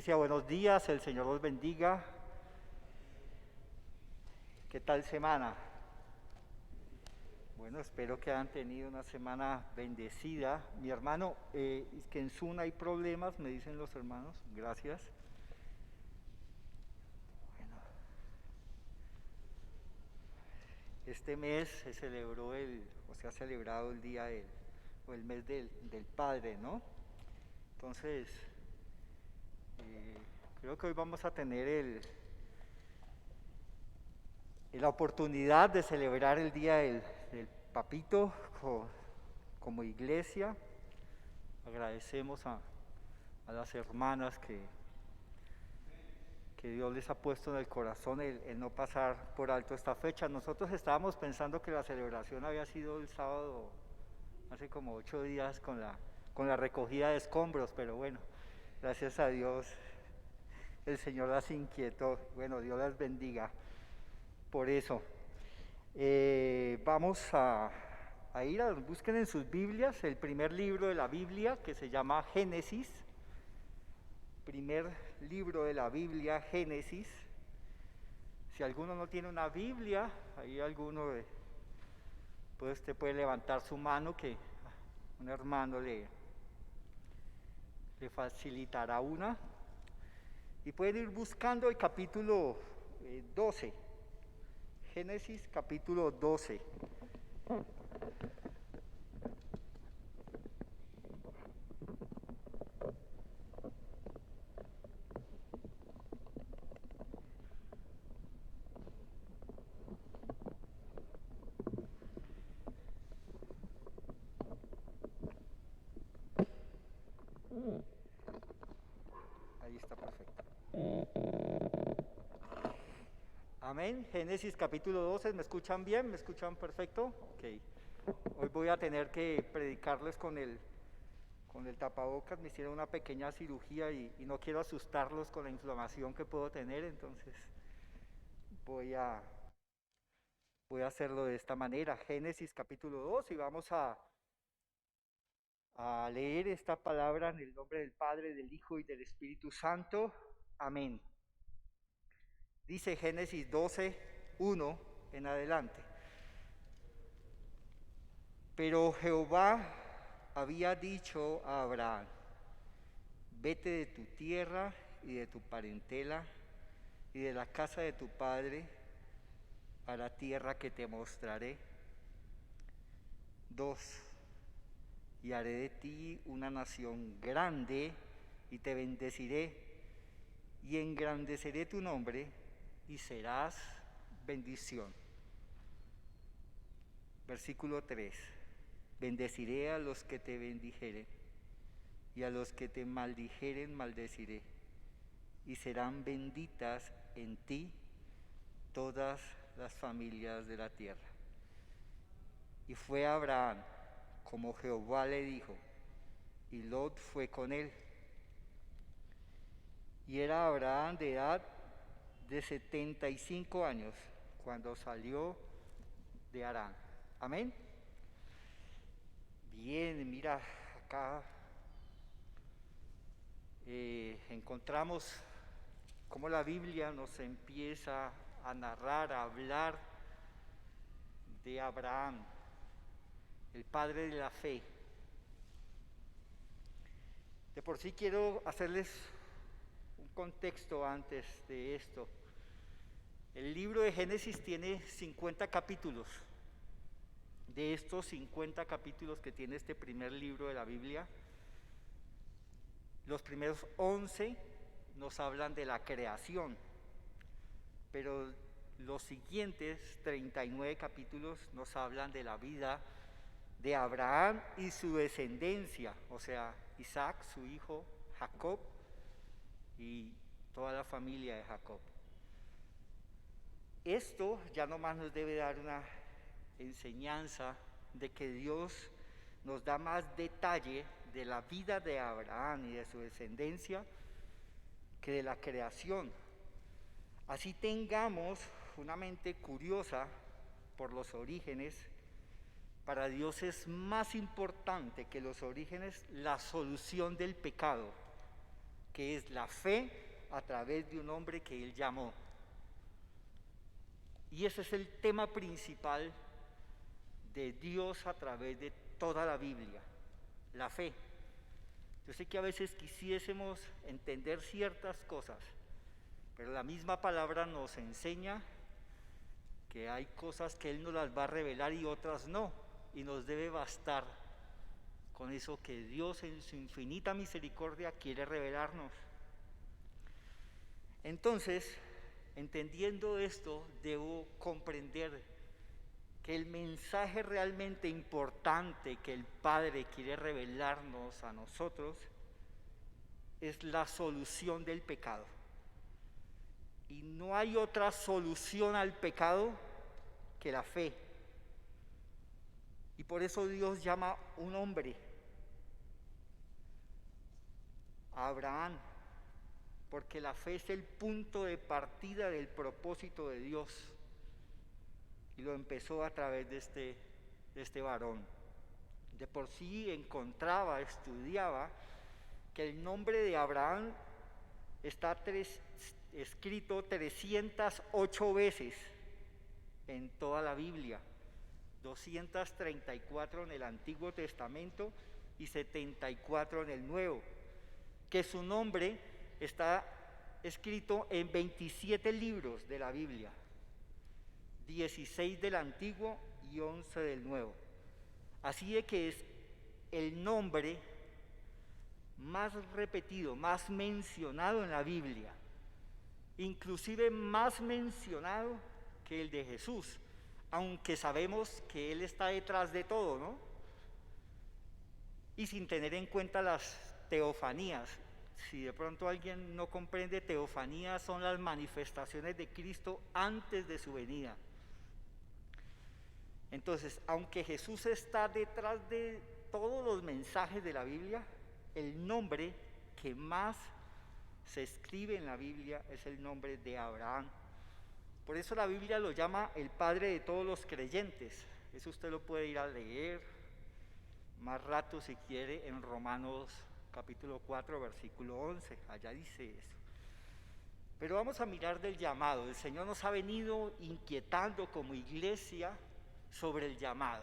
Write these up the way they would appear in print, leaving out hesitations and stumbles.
Iglesia, buenos días, el Señor los bendiga. ¿Qué tal semana? Bueno, espero que hayan tenido una semana bendecida. Mi hermano, es que en Zoom hay problemas, me dicen los hermanos. Gracias. Bueno, este mes se celebró o se ha celebrado el día o el mes del Padre, ¿no? Entonces, eh, creo que hoy vamos a tener la oportunidad de celebrar el día del Papito como iglesia. Agradecemos a las hermanas que Dios les ha puesto en el corazón el no pasar por alto esta fecha. Nosotros estábamos pensando que la celebración había sido el sábado, hace como 8 días, con la recogida de escombros, pero bueno, gracias a Dios el Señor las inquietó. Bueno, Dios las bendiga por eso. Vamos a ir busquen en sus Biblias el primer libro de la Biblia, que se llama Génesis. Primer libro de la Biblia, Génesis. Si alguno no tiene una Biblia, ahí alguno, pues usted puede levantar su mano, que un hermano le facilitará una. Y pueden ir buscando el capítulo 12. Génesis capítulo 12. Ahí está, perfecto. Amén. Génesis capítulo 12. ¿Me escuchan bien? ¿Me escuchan perfecto? Ok. Hoy voy a tener que predicarles con el tapabocas. Me hicieron una pequeña cirugía y no quiero asustarlos con la inflamación que puedo tener, entonces voy a hacerlo de esta manera. Génesis capítulo 2, y vamos a leer esta palabra en el nombre del Padre, del Hijo y del Espíritu Santo. Amén. Dice Génesis 12, 1 en adelante. Pero Jehová había dicho a Abraham: vete de tu tierra y de tu parentela y de la casa de tu padre a la tierra que te mostraré. 2. Y haré de ti una nación grande y te bendeciré y engrandeceré tu nombre y serás bendición. Versículo 3. Bendeciré a los que te bendijeren y a los que te maldijeren maldeciré, y serán benditas en ti todas las familias de la tierra. Y fue Abraham como Jehová le dijo, y Lot fue con él. Y era Abraham de edad de 75 años cuando salió de Harán. Amén. Bien, mira, acá encontramos cómo la Biblia nos empieza a narrar, a hablar de Abraham, el padre de la fe. De por sí quiero hacerles un contexto antes de esto. El libro de Génesis tiene 50 capítulos. De estos 50 capítulos que tiene este primer libro de la Biblia, los primeros 11 nos hablan de la creación, pero los siguientes 39 capítulos nos hablan de la vida de Abraham y su descendencia, o sea, Isaac, su hijo, Jacob y toda la familia de Jacob. Esto ya nomás nos debe dar una enseñanza de que Dios nos da más detalle de la vida de Abraham y de su descendencia que de la creación. Así tengamos una mente curiosa por los orígenes, para Dios es más importante que los orígenes la solución del pecado. que es la fe a través de un hombre que él llamó. Y ese es el tema principal de Dios a través de toda la Biblia, la fe. Yo sé que a veces quisiésemos entender ciertas cosas, pero la misma palabra nos enseña que hay cosas que Él nos las va a revelar y otras no, y nos debe bastar con eso que Dios en su infinita misericordia quiere revelarnos. Entonces, entendiendo esto, debo comprender que el mensaje realmente importante que el Padre quiere revelarnos a nosotros es la solución del pecado. Y no hay otra solución al pecado que la fe. Y por eso Dios llama un hombre, a Abraham, porque la fe es el punto de partida del propósito de Dios. Y lo empezó a través de este varón. De por sí estudiaba que el nombre de Abraham está escrito 308 veces en toda la Biblia, 234 en el Antiguo Testamento y 74 en el Nuevo, que su nombre está escrito en 27 libros de la Biblia, 16 del Antiguo y 11 del Nuevo. Así de que es el nombre más repetido, más mencionado en la Biblia, inclusive más mencionado que el de Jesús, aunque sabemos que Él está detrás de todo, ¿no? Y sin tener en cuenta las teofanías. Si de pronto alguien no comprende, teofanías son las manifestaciones de Cristo antes de su venida. Entonces, aunque Jesús está detrás de todos los mensajes de la Biblia, el nombre que más se escribe en la Biblia es el nombre de Abraham. Por eso la Biblia lo llama el padre de todos los creyentes. Eso usted lo puede ir a leer más rato si quiere en Romanos capítulo 4, versículo 11. Allá dice eso. Pero vamos a mirar del llamado. El Señor nos ha venido inquietando como iglesia sobre el llamado.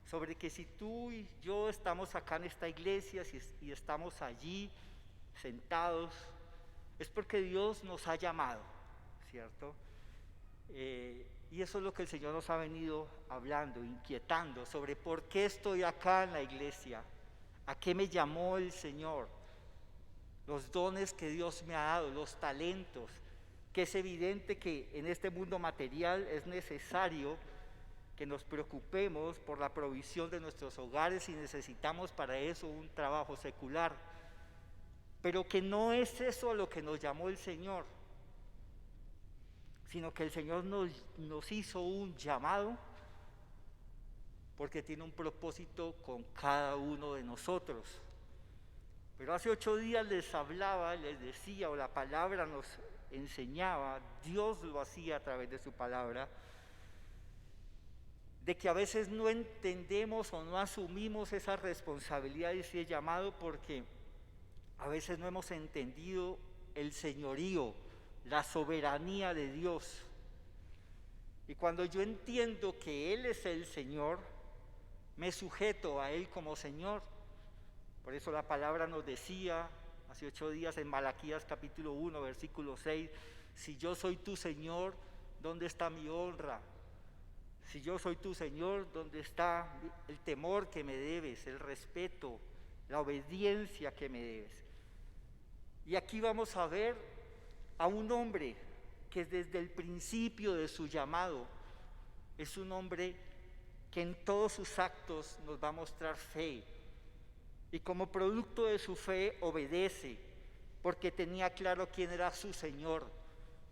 Sobre que si tú y yo estamos acá en esta iglesia y estamos allí sentados, es porque Dios nos ha llamado, ¿cierto? Y eso es lo que el Señor nos ha venido hablando, inquietando sobre por qué estoy acá en la iglesia, a qué me llamó el Señor, los dones que Dios me ha dado, los talentos, que es evidente que en este mundo material es necesario que nos preocupemos por la provisión de nuestros hogares y necesitamos para eso un trabajo secular, pero que no es eso a lo que nos llamó el Señor, sino que el Señor nos hizo un llamado porque tiene un propósito con cada uno de nosotros. Pero hace 8 días les hablaba, les decía, o la palabra nos enseñaba, Dios lo hacía a través de su palabra, de que a veces no entendemos o no asumimos esa responsabilidad y ese llamado porque a veces no hemos entendido el señorío, la soberanía de Dios. Y cuando yo entiendo que Él es el Señor, me sujeto a Él como Señor. Por eso la palabra nos decía hace 8 días en Malaquías capítulo 1, versículo 6, si yo soy tu Señor, ¿dónde está mi honra? Si yo soy tu Señor, ¿dónde está el temor que me debes, el respeto, la obediencia que me debes? Y aquí vamos a ver a un hombre que desde el principio de su llamado es un hombre que en todos sus actos nos va a mostrar fe. Y como producto de su fe obedece, porque tenía claro quién era su Señor,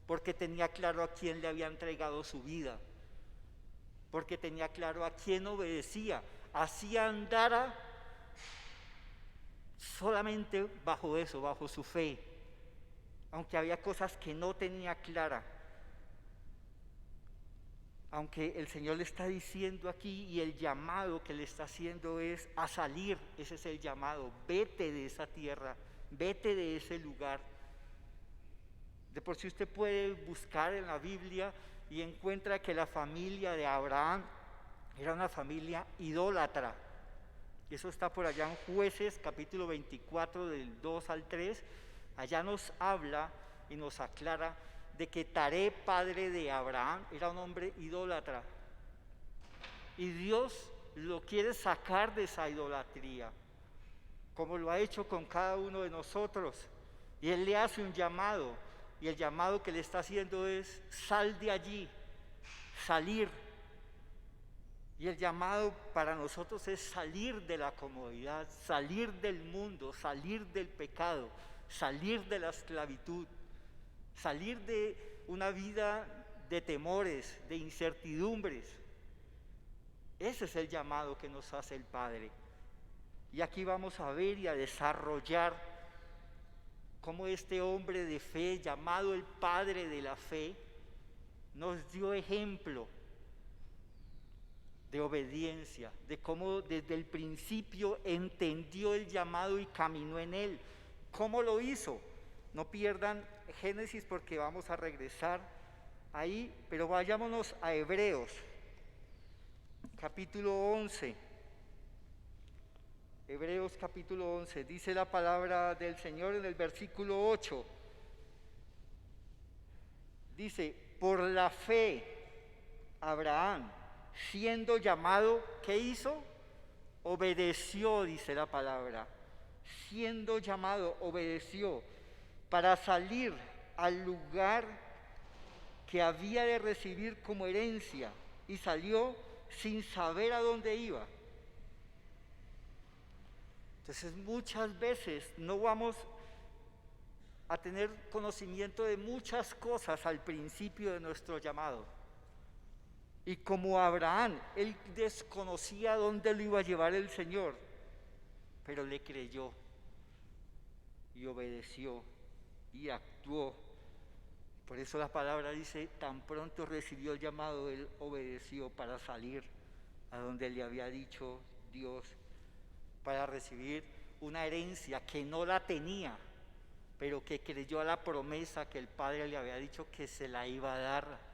porque tenía claro a quién le había entregado su vida, porque tenía claro a quién obedecía, así andara solamente bajo eso, bajo su fe, aunque había cosas que no tenía clara, aunque el Señor le está diciendo aquí y el llamado que le está haciendo es a salir, ese es el llamado, vete de esa tierra vete de ese lugar. De por sí usted puede buscar en la Biblia y encuentra que la familia de Abraham era una familia idólatra. Y eso está por allá en Jueces, capítulo 24, del 2 al 3. Allá nos habla y nos aclara de que Taré, padre de Abraham, era un hombre idólatra. Y Dios lo quiere sacar de esa idolatría, como lo ha hecho con cada uno de nosotros. Y Él le hace un llamado, y el llamado que le está haciendo es: sal de allí, salir. Y el llamado para nosotros es salir de la comodidad, salir del mundo, salir del pecado, salir de la esclavitud, salir de una vida de temores, de incertidumbres. Ese es el llamado que nos hace el Padre. Y aquí vamos a ver y a desarrollar cómo este hombre de fe, llamado el Padre de la fe, nos dio ejemplo de obediencia, de cómo desde el principio entendió el llamado y caminó en él. ¿Cómo lo hizo? No pierdan Génesis porque vamos a regresar ahí, pero vayámonos a Hebreos, capítulo 11. Hebreos capítulo 11, dice la palabra del Señor en el versículo 8. Dice: por la fe, Abraham, siendo llamado, ¿qué hizo? Obedeció, dice la palabra. Siendo llamado, obedeció para salir al lugar que había de recibir como herencia, y salió sin saber a dónde iba. Entonces muchas veces no vamos a tener conocimiento de muchas cosas al principio de nuestro llamado. Y como Abraham, él desconocía dónde lo iba a llevar el Señor, pero le creyó y obedeció y actuó. Por eso la palabra dice: tan pronto recibió el llamado, él obedeció para salir a donde le había dicho Dios, para recibir una herencia que no la tenía, pero que creyó a la promesa que el Padre le había dicho que se la iba a dar.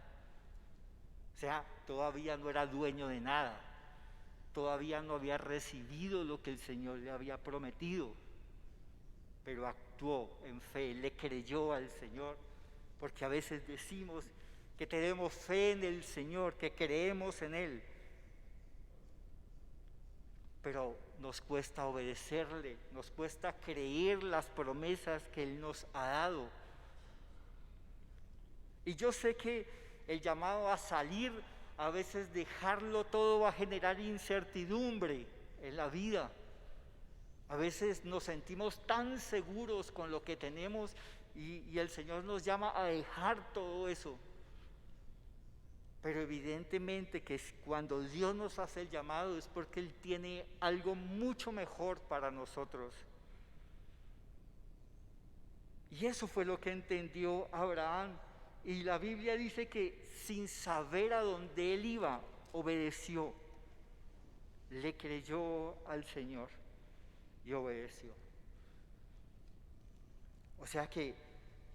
O sea, todavía no era dueño de nada, todavía no había recibido lo que el Señor le había prometido, pero actuó en fe, le creyó al Señor, porque a veces decimos que tenemos fe en el Señor, que creemos en Él, pero nos cuesta obedecerle, nos cuesta creer las promesas que Él nos ha dado. Y yo sé que el llamado a salir, a veces dejarlo todo va a generar incertidumbre en la vida. A veces nos sentimos tan seguros con lo que tenemos y el Señor nos llama a dejar todo eso. Pero evidentemente que cuando Dios nos hace el llamado es porque Él tiene algo mucho mejor para nosotros. Y eso fue lo que entendió Abraham. Y la Biblia dice que sin saber a dónde él iba, obedeció, le creyó al Señor y obedeció. O sea que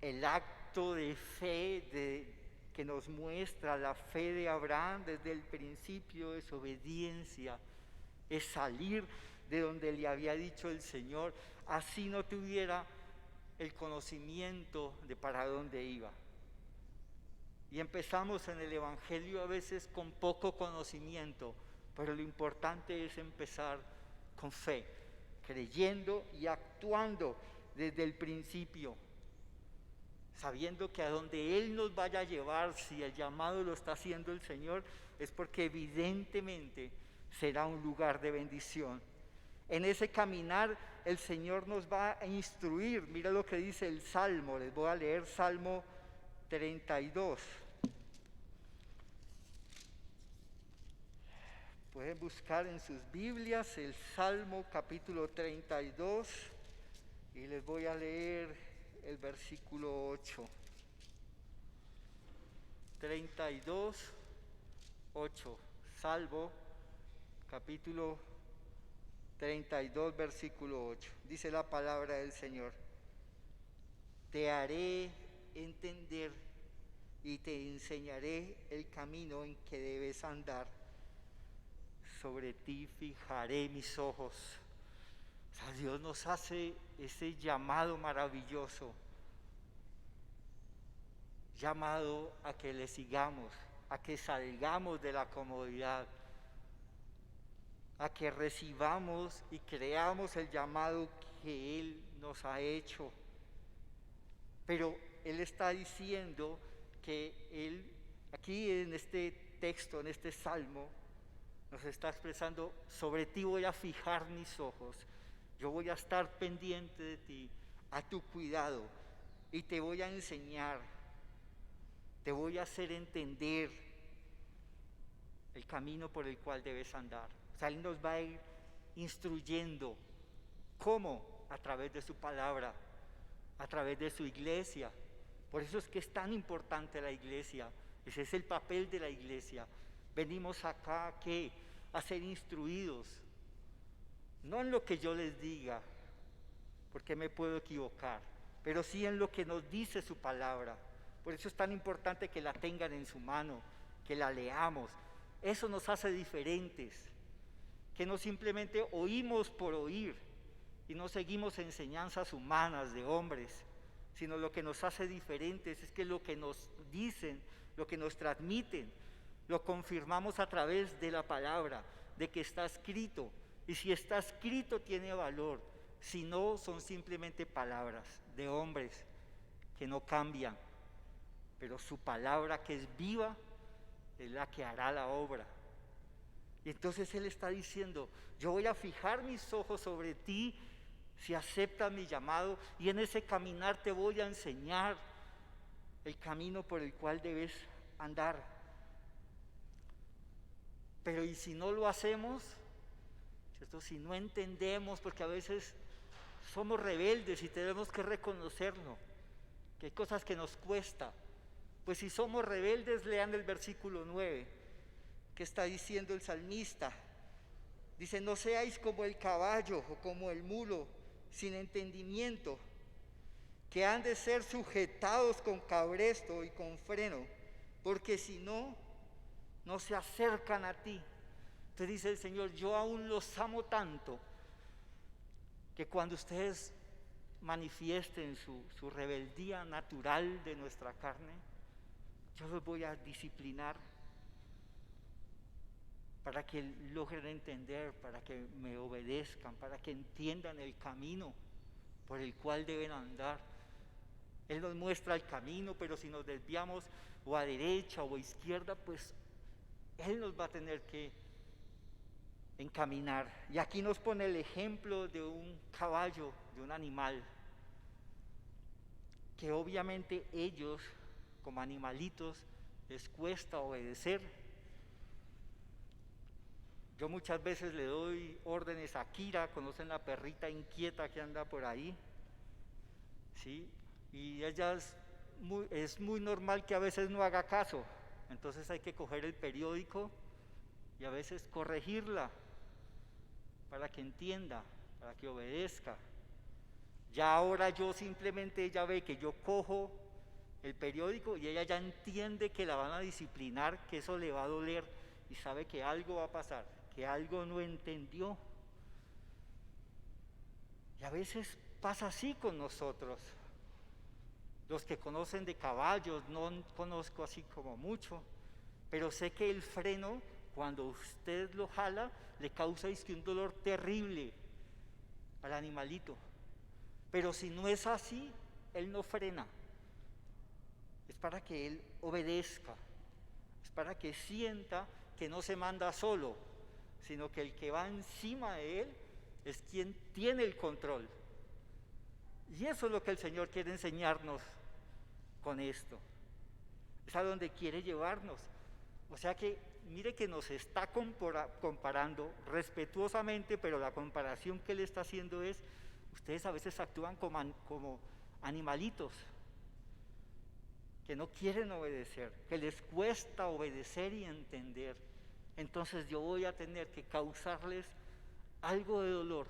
el acto de fe que nos muestra la fe de Abraham desde el principio es obediencia, es salir de donde le había dicho el Señor, así no tuviera el conocimiento de para dónde iba. Y empezamos en el Evangelio a veces con poco conocimiento, pero lo importante es empezar con fe, creyendo y actuando desde el principio, sabiendo que a donde Él nos vaya a llevar, si el llamado lo está haciendo el Señor, es porque evidentemente será un lugar de bendición. En ese caminar el Señor nos va a instruir. Mira lo que dice el Salmo, les voy a leer Salmo 32. Pueden buscar en sus Biblias el Salmo capítulo 32 y les voy a leer el versículo 8. 32, 8. Salmo capítulo 32, versículo 8. Dice la palabra del Señor: te haré entender y te enseñaré el camino en que debes andar. Sobre ti fijaré mis ojos. O sea, Dios nos hace ese llamado maravilloso, llamado a que le sigamos, a que salgamos de la comodidad, a que recibamos y creamos el llamado que Él nos ha hecho. Pero Él está diciendo que Él, aquí en este texto, en este salmo, nos está expresando: sobre ti voy a fijar mis ojos, yo voy a estar pendiente de ti, a tu cuidado, y te voy a enseñar, te voy a hacer entender el camino por el cual debes andar. O sea, Él nos va a ir instruyendo. ¿Cómo? A través de su palabra, a través de su iglesia. Por eso es que es tan importante la iglesia. Ese es el papel de la iglesia. Venimos acá ¿qué? A ser instruidos, no en lo que yo les diga, porque me puedo equivocar, pero sí en lo que nos dice su palabra. Por eso es tan importante que la tengan en su mano, que la leamos. Eso nos hace diferentes, que no simplemente oímos por oír y no seguimos enseñanzas humanas de hombres, sino lo que nos hace diferentes es que lo que nos dicen, lo que nos transmiten, lo confirmamos a través de la palabra, de que está escrito. Y si está escrito tiene valor, si no son simplemente palabras de hombres que no cambian, pero su palabra que es viva es la que hará la obra. Y entonces Él está diciendo: yo voy a fijar mis ojos sobre ti si aceptas mi llamado, y en ese caminar te voy a enseñar el camino por el cual debes andar. Pero ¿y si no lo hacemos? ¿Cierto? Si no entendemos, porque a veces somos rebeldes y tenemos que reconocerlo, que hay cosas que nos cuesta. Pues si somos rebeldes, lean el versículo 9, que está diciendo el salmista. Dice: no seáis como el caballo o como el mulo, sin entendimiento, que han de ser sujetados con cabresto y con freno, porque si no, no se acercan a ti. Entonces dice el Señor: yo aún los amo tanto, que cuando ustedes manifiesten su rebeldía natural de nuestra carne, yo los voy a disciplinar para que logren entender, para que me obedezcan, para que entiendan el camino por el cual deben andar. Él nos muestra el camino, pero si nos desviamos o a derecha o a izquierda, pues Él nos va a tener que encaminar. Y aquí nos pone el ejemplo de un caballo, de un animal, que obviamente ellos, como animalitos, les cuesta obedecer. Yo muchas veces le doy órdenes a Kira, conocen la perrita inquieta que anda por ahí, ¿sí? Y ella es muy normal que a veces no haga caso, entonces hay que coger el periódico y a veces corregirla para que entienda, para que obedezca. Ya ahora yo simplemente, ella ve que yo cojo el periódico y ella ya entiende que la van a disciplinar, que eso le va a doler y sabe que algo va a pasar, que algo no entendió. Y a veces pasa así con nosotros. Los que conocen de caballos, no conozco así como mucho, pero sé que el freno, cuando usted lo jala, le causa un dolor terrible al animalito. Pero si no es así, él no frena. Es para que él obedezca, es para que sienta que no se manda solo, sino que el que va encima de él es quien tiene el control. Y eso es lo que el Señor quiere enseñarnos con esto. Es a donde quiere llevarnos. O sea que mire que nos está comparando respetuosamente, pero la comparación que Él está haciendo es: ustedes a veces actúan como animalitos que no quieren obedecer, que les cuesta obedecer y entender. Entonces yo voy a tener que causarles algo de dolor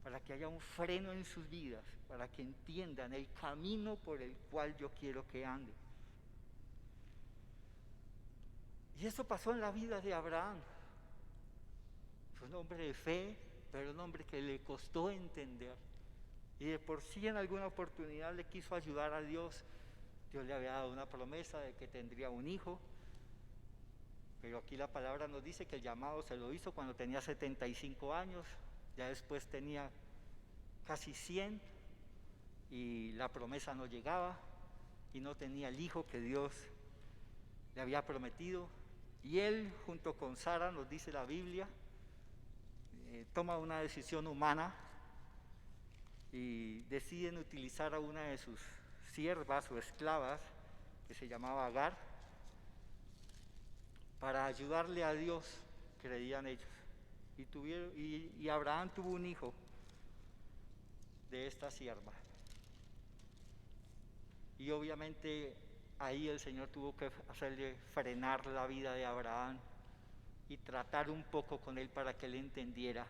para que haya un freno en sus vidas, para que entiendan el camino por el cual yo quiero que anden. Y eso pasó en la vida de Abraham. Fue un hombre de fe, pero un hombre que le costó entender. Y de por sí en alguna oportunidad le quiso ayudar a Dios. Dios le había dado una promesa de que tendría un hijo. Pero aquí la palabra nos dice que el llamado se lo hizo cuando tenía 75 años. Ya después tenía casi 100 y la promesa no llegaba y no tenía el hijo que Dios le había prometido. Y él, junto con Sara, nos dice la Biblia, toma una decisión humana y deciden utilizar a una de sus siervas o esclavas, que se llamaba Agar, para ayudarle a Dios, creían ellos. Y Abraham tuvo un hijo de esta sierva. Y obviamente ahí el Señor tuvo que hacerle frenar la vida de Abraham y tratar un poco con él para que él entendiera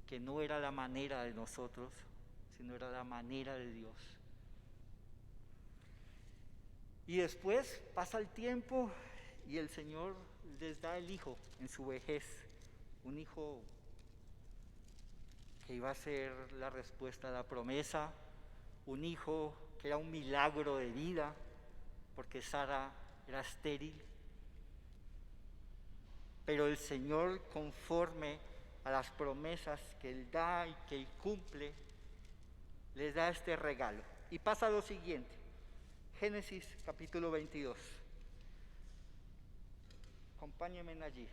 que no era la manera de nosotros, sino era la manera de Dios. Y después pasa el tiempo y el Señor les da el hijo en su vejez, un hijo que iba a ser la respuesta a la promesa, un hijo que era un milagro de vida, porque Sara era estéril. Pero el Señor, conforme a las promesas que Él da y que Él cumple, les da este regalo. Y pasa lo siguiente, Génesis capítulo 22. Acompáñenme allí.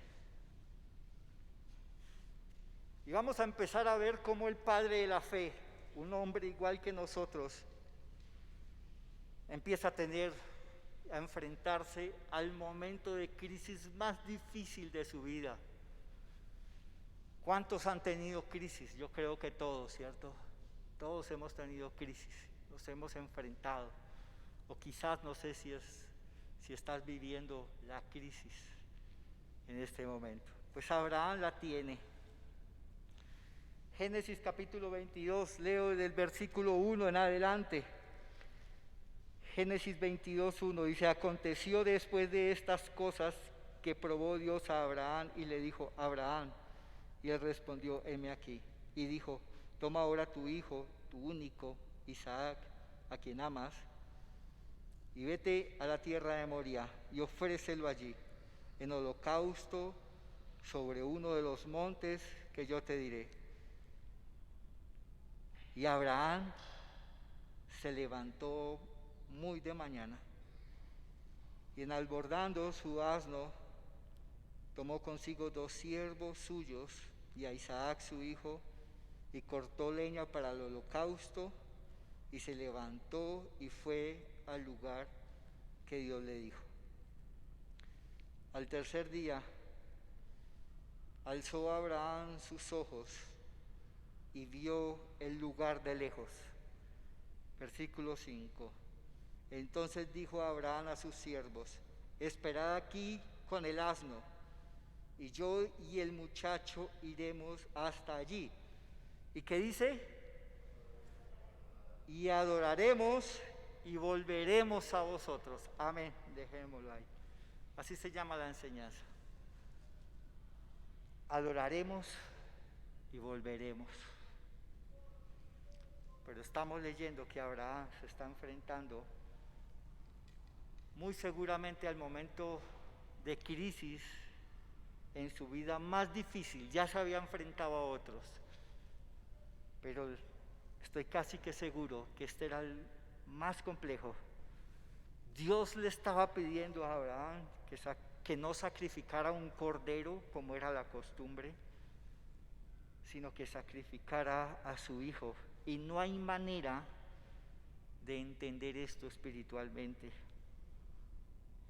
Y vamos a empezar a ver cómo el padre de la fe, un hombre igual que nosotros, empieza a enfrentarse al momento de crisis más difícil de su vida. ¿Cuántos han tenido crisis? Yo creo que todos, ¿cierto? Todos hemos tenido crisis, nos hemos enfrentado. O quizás, no sé si estás viviendo la crisis en este momento. Pues Abraham la tiene. Génesis capítulo 22, leo del versículo 1 en adelante. Génesis 22:1 dice: aconteció después de estas cosas que probó Dios a Abraham y le dijo: Abraham. Y él respondió: heme aquí. Y dijo: toma ahora tu hijo, tu único, Isaac, a quien amas, y vete a la tierra de Moría y ofrécelo allí, en holocausto sobre uno de los montes que yo te diré. Y Abraham se levantó muy de mañana, y enalbordando su asno, tomó consigo 2 siervos suyos y a Isaac su hijo, y cortó leña para el holocausto, y se levantó y fue al lugar que Dios le dijo. Al tercer día, alzó Abraham sus ojos y vio el lugar de lejos. Versículo 5. Entonces dijo Abraham a sus siervos: esperad aquí con el asno, y yo y el muchacho iremos hasta allí. ¿Y qué dice? Y adoraremos y volveremos a vosotros. Amén. Dejémoslo ahí. Así se llama la enseñanza. Adoraremos y volveremos. Pero estamos leyendo que Abraham se está enfrentando muy seguramente al momento de crisis en su vida más difícil. Ya se había enfrentado a otros, pero estoy casi que seguro que este era el más complejo. Dios le estaba pidiendo a Abraham que no sacrificara un cordero como era la costumbre, sino que sacrificara a su hijo. Y no hay manera de entender esto espiritualmente.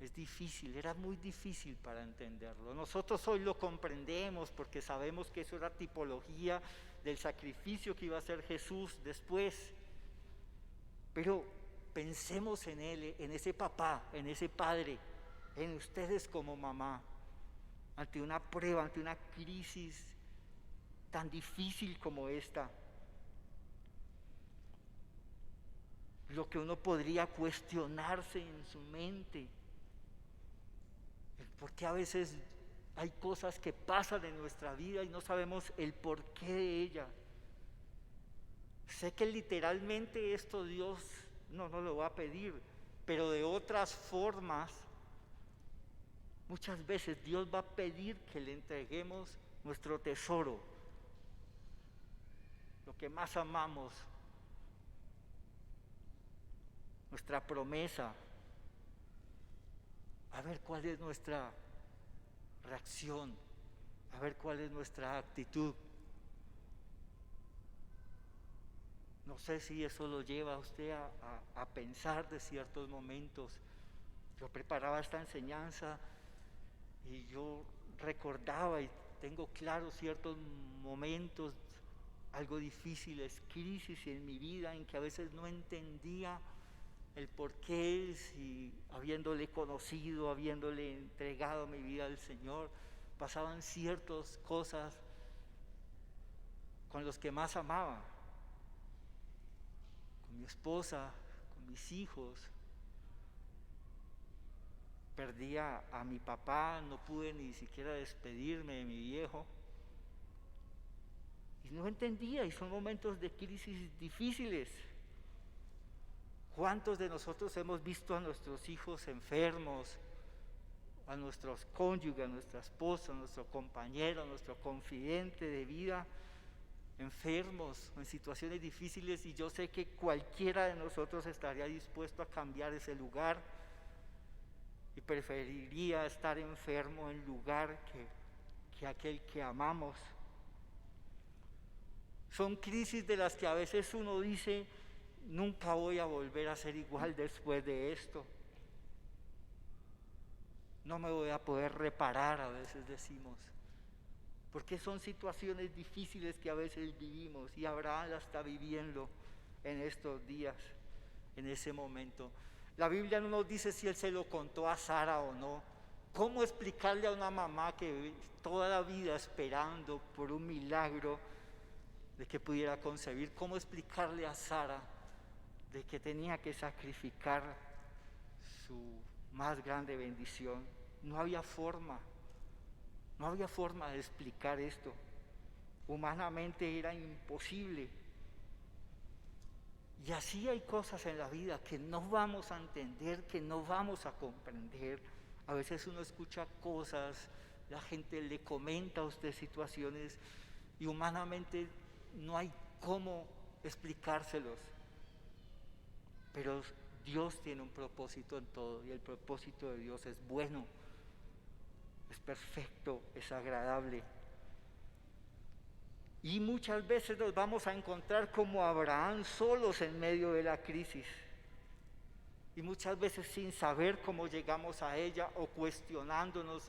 Es difícil, era muy difícil para entenderlo. Nosotros hoy lo comprendemos porque sabemos que eso era tipología del sacrificio que iba a hacer Jesús después. Pero pensemos en él, en ese papá, en ese padre, en ustedes como mamá, ante una prueba, ante una crisis tan difícil como esta. Lo que uno podría cuestionarse en su mente. Porque a veces hay cosas que pasan en nuestra vida y no sabemos el porqué de ellas. Sé que literalmente esto Dios no nos lo va a pedir, pero de otras formas, muchas veces Dios va a pedir que le entreguemos nuestro tesoro, lo que más amamos, nuestra promesa, a ver cuál es nuestra reacción, a ver cuál es nuestra actitud. No sé si eso lo lleva a usted a pensar de ciertos momentos. Yo preparaba esta enseñanza y yo recordaba y tengo claro ciertos momentos algo difíciles, crisis en mi vida en que a veces no entendía el porqué, si habiéndole conocido, habiéndole entregado mi vida al Señor, pasaban ciertas cosas con los que más amaba, con mi esposa, con mis hijos. Perdí a mi papá, no pude ni siquiera despedirme de mi viejo. Y no entendía, y son momentos de crisis difíciles. ¿Cuántos de nosotros hemos visto a nuestros hijos enfermos, a nuestros cónyuges, a nuestra esposa, a nuestro compañero, a nuestro confidente de vida, enfermos en situaciones difíciles? Y yo sé que cualquiera de nosotros estaría dispuesto a cambiar ese lugar y preferiría estar enfermo en lugar que aquel que amamos. Son crisis de las que a veces uno dice, nunca voy a volver a ser igual después de esto. No me voy a poder reparar, a veces decimos. Porque son situaciones difíciles que a veces vivimos y Abraham la está viviendo en estos días, en ese momento. La Biblia no nos dice si él se lo contó a Sara o no. ¿Cómo explicarle a una mamá que toda la vida esperando por un milagro de que pudiera concebir? ¿Cómo explicarle a Sara de que tenía que sacrificar su más grande bendición? No había forma de explicar esto. Humanamente era imposible. Y así hay cosas en la vida que no vamos a entender, que no vamos a comprender. A veces uno escucha cosas, la gente le comenta a usted situaciones y humanamente no hay cómo explicárselos. Pero Dios tiene un propósito en todo y el propósito de Dios es bueno, es perfecto, es agradable. Y muchas veces nos vamos a encontrar como Abraham solos en medio de la crisis. Y muchas veces sin saber cómo llegamos a ella o cuestionándonos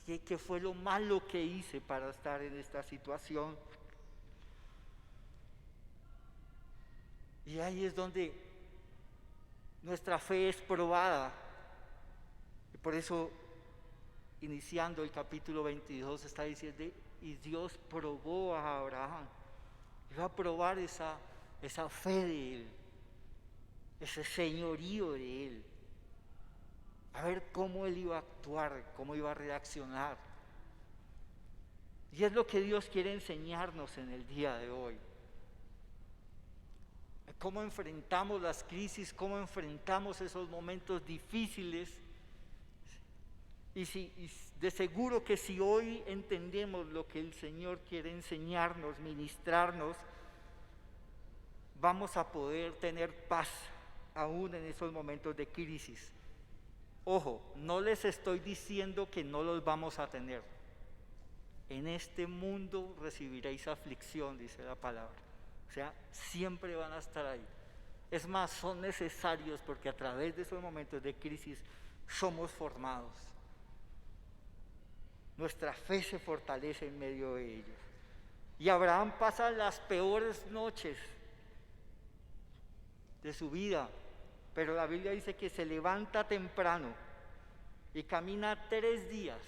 qué fue lo malo que hice para estar en esta situación. Y ahí es donde nuestra fe es probada. Y por eso, iniciando el capítulo 22, está diciendo, y Dios probó a Abraham. Iba a probar esa fe de él, ese señorío de él. A ver cómo él iba a actuar, cómo iba a reaccionar. Y es lo que Dios quiere enseñarnos en el día de hoy. Cómo enfrentamos las crisis, cómo enfrentamos esos momentos difíciles. Y de seguro que si hoy entendemos lo que el Señor quiere enseñarnos, ministrarnos, vamos a poder tener paz aún en esos momentos de crisis. Ojo, no les estoy diciendo que no los vamos a tener. En este mundo recibiréis aflicción, dice la palabra. O sea, siempre van a estar ahí. Es más, son necesarios porque a través de esos momentos de crisis somos formados. Nuestra fe se fortalece en medio de ellos. Y Abraham pasa las peores noches de su vida, pero la Biblia dice que se levanta temprano y camina 3 días,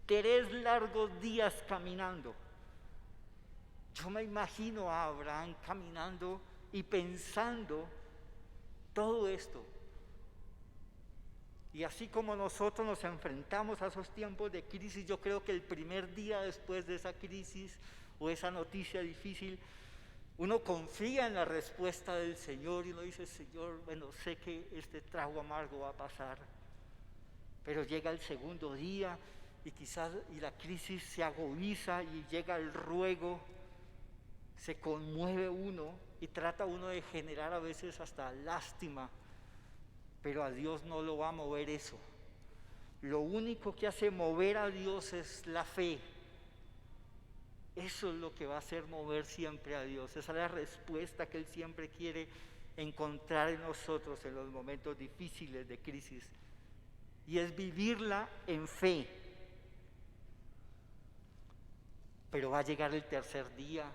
3 largos días caminando. Yo me imagino a Abraham caminando y pensando todo esto. Y así como nosotros nos enfrentamos a esos tiempos de crisis, yo creo que el primer día después de esa crisis o esa noticia difícil, uno confía en la respuesta del Señor y uno dice, Señor, bueno, sé que este trago amargo va a pasar, pero llega el segundo día y quizás la crisis se agudiza y llega el ruego, se conmueve uno y trata uno de generar a veces hasta lástima, pero a Dios no lo va a mover eso. Lo único que hace mover a Dios es la fe. Eso es lo que va a hacer mover siempre a Dios. Esa es la respuesta que Él siempre quiere encontrar en nosotros en los momentos difíciles de crisis. Y es vivirla en fe. Pero va a llegar el tercer día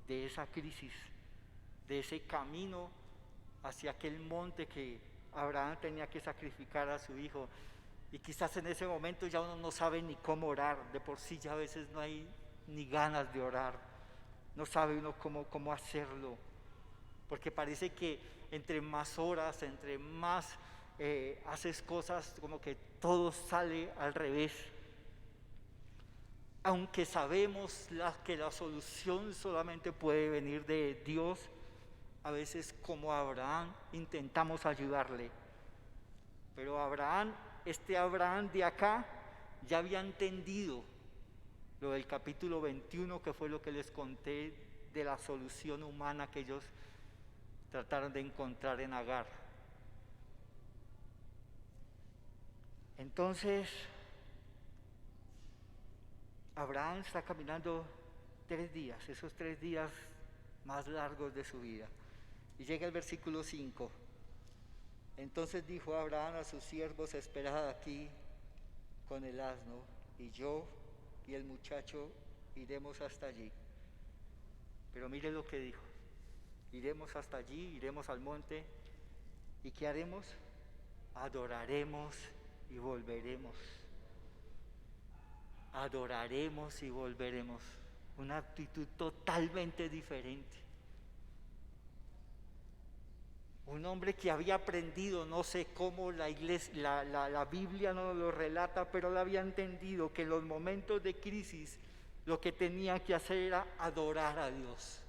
de esa crisis, de ese camino hacia aquel monte que Abraham tenía que sacrificar a su hijo. Y quizás en ese momento ya uno no sabe ni cómo orar. De por sí ya a veces no hay ni ganas de orar. No sabe uno cómo hacerlo. Porque parece que entre más horas, entre más haces cosas, como que todo sale al revés. Aunque sabemos que la solución solamente puede venir de Dios, a veces como Abraham intentamos ayudarle. Pero Abraham, este Abraham de acá, ya había entendido lo del capítulo 21, que fue lo que les conté de la solución humana que ellos trataron de encontrar en Agar. Entonces, Abraham está caminando 3 días, esos 3 días más largos de su vida. Y llega el versículo 5. Entonces dijo Abraham a sus siervos, esperad aquí con el asno, y yo y el muchacho iremos hasta allí. Pero mire lo que dijo, iremos hasta allí, iremos al monte, ¿y qué haremos? Adoraremos y volveremos. Adoraremos y volveremos. Una actitud totalmente diferente. Un hombre que había aprendido, no sé cómo la iglesia, la Biblia no lo relata, pero él había entendido que en los momentos de crisis lo que tenía que hacer era adorar a Dios,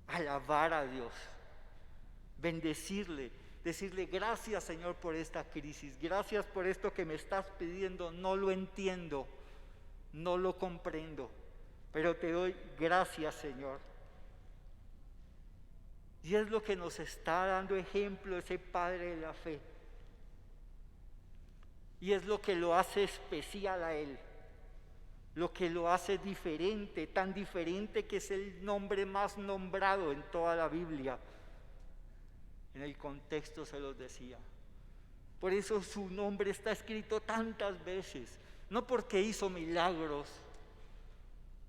alabar a Dios, bendecirle, decirle gracias Señor por esta crisis, gracias por esto que me estás pidiendo, no lo entiendo, no lo comprendo, pero te doy gracias Señor. Y es lo que nos está dando ejemplo ese Padre de la fe. Y es lo que lo hace especial a Él. Lo que lo hace diferente, tan diferente que es el nombre más nombrado en toda la Biblia. En el contexto se los decía. Por eso su nombre está escrito tantas veces. No porque hizo milagros,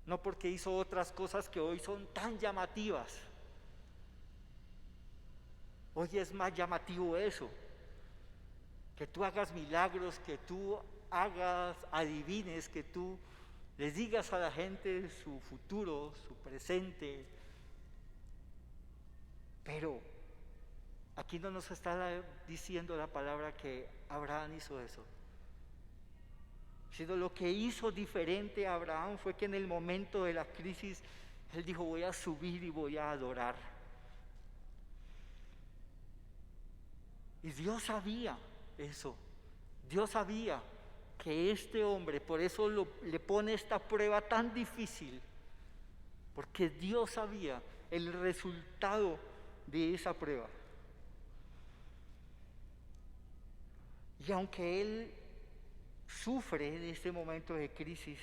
no porque hizo otras cosas que hoy son tan llamativas. Hoy es más llamativo eso, que tú hagas milagros, que tú hagas adivines, que tú les digas a la gente su futuro, su presente. Pero aquí no nos está diciendo la palabra que Abraham hizo eso, sino lo que hizo diferente a Abraham fue que en el momento de la crisis él dijo: voy a subir y voy a adorar. Y Dios sabía eso, Dios sabía que este hombre, por eso le pone esta prueba tan difícil, porque Dios sabía el resultado de esa prueba. Y aunque él sufre en este momento de crisis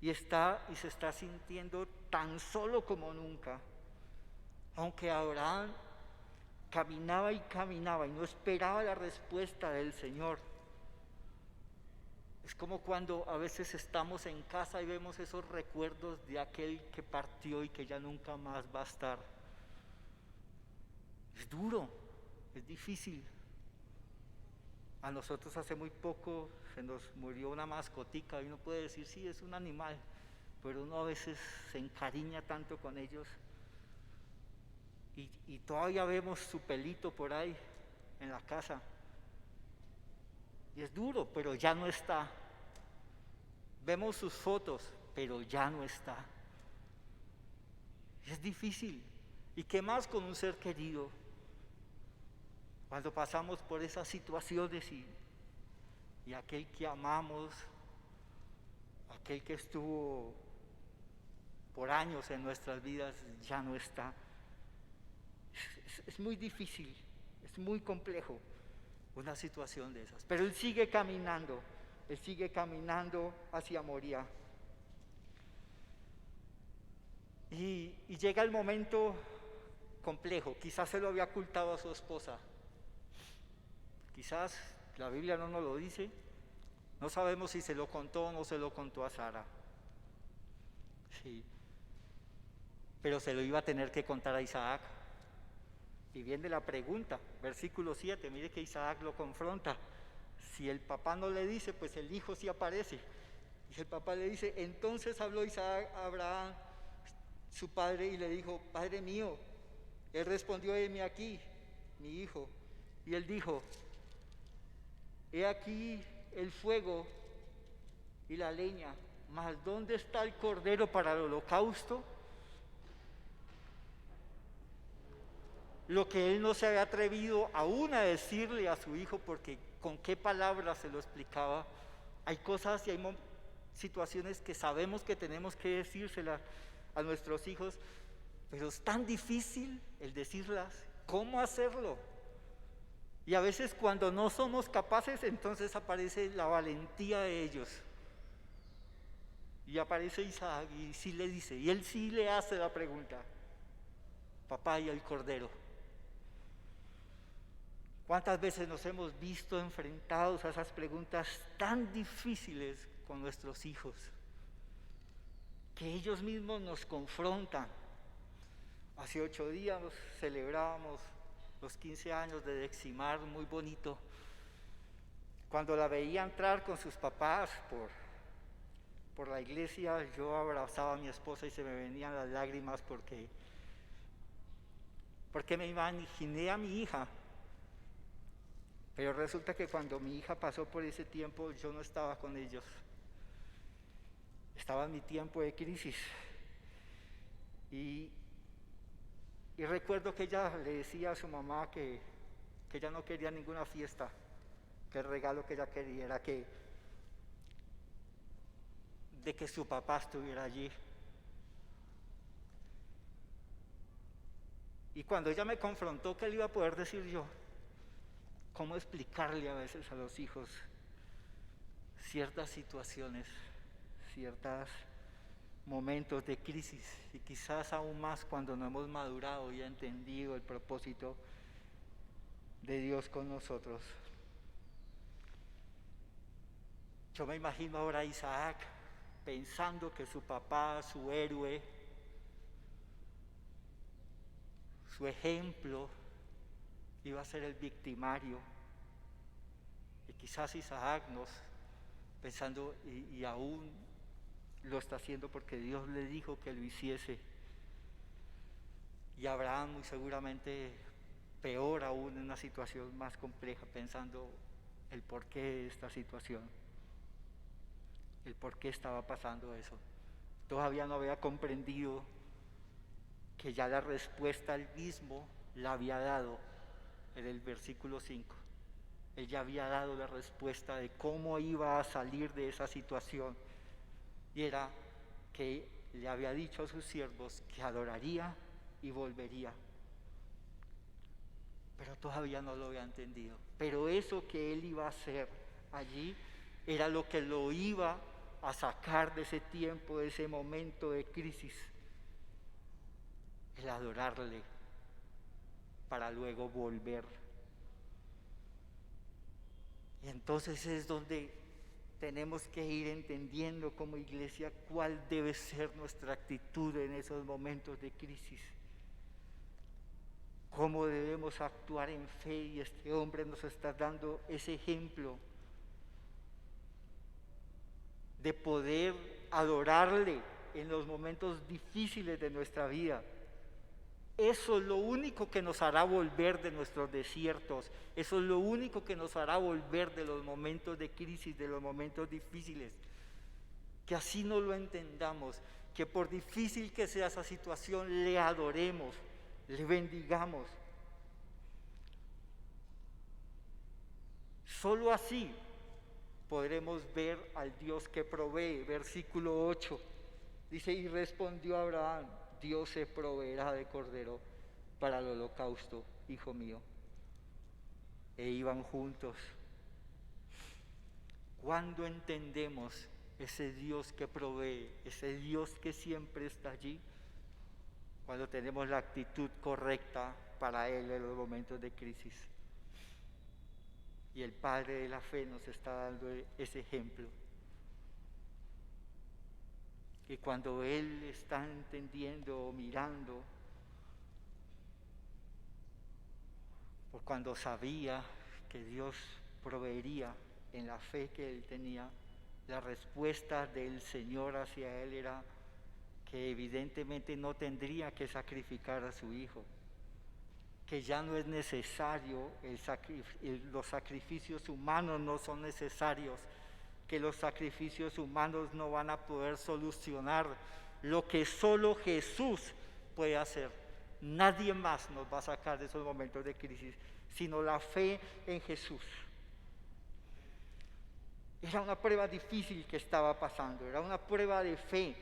y se está sintiendo tan solo como nunca, aunque Abraham caminaba y no esperaba la respuesta del Señor. Es como cuando a veces estamos en casa y vemos esos recuerdos de aquel que partió y que ya nunca más va a estar. Es duro, es difícil. A nosotros hace muy poco se nos murió una mascotica y uno puede decir, sí, es un animal, pero uno a veces se encariña tanto con ellos y todavía vemos su pelito por ahí en la casa. Y es duro, pero ya no está. Vemos sus fotos, pero ya no está. Es difícil. ¿Y qué más con un ser querido? Cuando pasamos por esas situaciones y aquel que amamos, aquel que estuvo por años en nuestras vidas, ya no está. Es muy difícil, es muy complejo una situación de esas. Pero él sigue caminando hacia Moría. Y llega el momento complejo, quizás se lo había ocultado a su esposa, quizás la Biblia no nos lo dice, no sabemos si se lo contó o no se lo contó a Sara, sí, pero se lo iba a tener que contar a Isaac. Y viene la pregunta, versículo 7, mire que Isaac lo confronta. Si el papá no le dice, pues el hijo sí aparece. Y el papá le dice, entonces habló Isaac a Abraham, su padre, y le dijo, Padre mío. Él respondió, heme aquí, mi hijo. Y él dijo, he aquí el fuego y la leña, mas ¿dónde está el cordero para el holocausto? Lo que él no se había atrevido aún a decirle a su hijo, porque con qué palabras se lo explicaba. Hay cosas y hay situaciones que sabemos que tenemos que decírselas a nuestros hijos, pero es tan difícil el decirlas. ¿Cómo hacerlo? Y a veces cuando no somos capaces, entonces aparece la valentía de ellos. Y aparece Isaac y sí le dice, y él sí le hace la pregunta, papá, ¿y el cordero? ¿Cuántas veces nos hemos visto enfrentados a esas preguntas tan difíciles con nuestros hijos? Que ellos mismos nos confrontan. Hace 8 días celebrábamos los 15 años de Deximar, muy bonito. Cuando la veía entrar con sus papás por la iglesia, yo abrazaba a mi esposa y se me venían las lágrimas porque me imaginé a mi hija. Pero resulta que cuando mi hija pasó por ese tiempo, yo no estaba con ellos. Estaba en mi tiempo de crisis. Y recuerdo que ella le decía a su mamá que ella no quería ninguna fiesta, que el regalo que ella quería era de que su papá estuviera allí. Y cuando ella me confrontó, ¿qué le iba a poder decir yo? ¿Cómo explicarle a veces a los hijos ciertas situaciones, ciertos momentos de crisis? Y quizás aún más cuando no hemos madurado y entendido el propósito de Dios con nosotros. Yo me imagino ahora a Isaac pensando que su papá, su héroe, su ejemplo, iba a ser el victimario. Y quizás Isaac pensando, y aún lo está haciendo porque Dios le dijo que lo hiciese. Y Abraham muy seguramente peor aún, en una situación más compleja, pensando el porqué de esta situación, el por qué estaba pasando eso. Todavía no había comprendido que ya la respuesta él mismo la había dado en el versículo 5. Él ya había dado la respuesta de cómo iba a salir de esa situación. Y era que le había dicho a sus siervos que adoraría y volvería. Pero todavía no lo había entendido. Pero eso que él iba a hacer allí era lo que lo iba a sacar de ese tiempo, de ese momento de crisis. El adorarle para luego volver. Y entonces es donde tenemos que ir entendiendo como iglesia cuál debe ser nuestra actitud en esos momentos de crisis. Cómo debemos actuar en fe, y este hombre nos está dando ese ejemplo de poder adorarle en los momentos difíciles de nuestra vida. Eso es lo único que nos hará volver de nuestros desiertos. Eso es lo único que nos hará volver de los momentos de crisis, de los momentos difíciles. Que así no lo entendamos, que por difícil que sea esa situación, le adoremos, le bendigamos. Solo así podremos ver al Dios que provee. Versículo 8 dice: y respondió Abraham: Dios se proveerá de cordero para el holocausto, hijo mío. E iban juntos. Cuando entendemos ese Dios que provee, ese Dios que siempre está allí, cuando tenemos la actitud correcta para Él en los momentos de crisis. Y el Padre de la fe nos está dando ese ejemplo. Que cuando Él está entendiendo o mirando, o cuando sabía que Dios proveería en la fe que Él tenía, la respuesta del Señor hacia Él era que evidentemente no tendría que sacrificar a su hijo, que ya no es necesario, los sacrificios humanos no son necesarios, que los sacrificios humanos no van a poder solucionar lo que solo Jesús puede hacer. Nadie más nos va a sacar de esos momentos de crisis, sino la fe en Jesús. Era una prueba difícil que estaba pasando, era una prueba de fe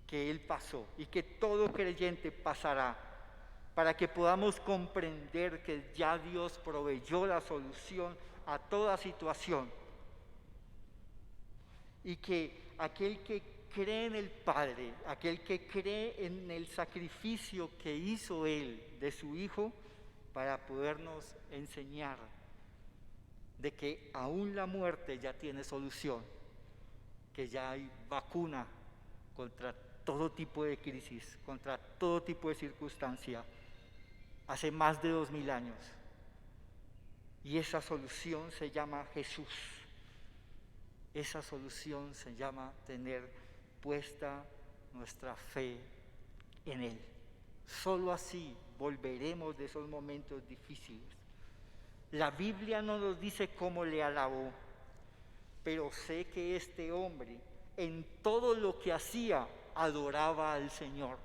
que Él pasó y que todo creyente pasará, para que podamos comprender que ya Dios proveyó la solución a toda situación. Y que aquel que cree en el Padre, aquel que cree en el sacrificio que hizo Él de su Hijo para podernos enseñar de que aún la muerte ya tiene solución, que ya hay vacuna contra todo tipo de crisis, contra todo tipo de circunstancia, hace más de 2000 años. Y esa solución se llama Jesús. Esa solución se llama tener puesta nuestra fe en Él. Solo así volveremos de esos momentos difíciles. La Biblia no nos dice cómo le alabó, pero sé que este hombre, en todo lo que hacía, adoraba al Señor.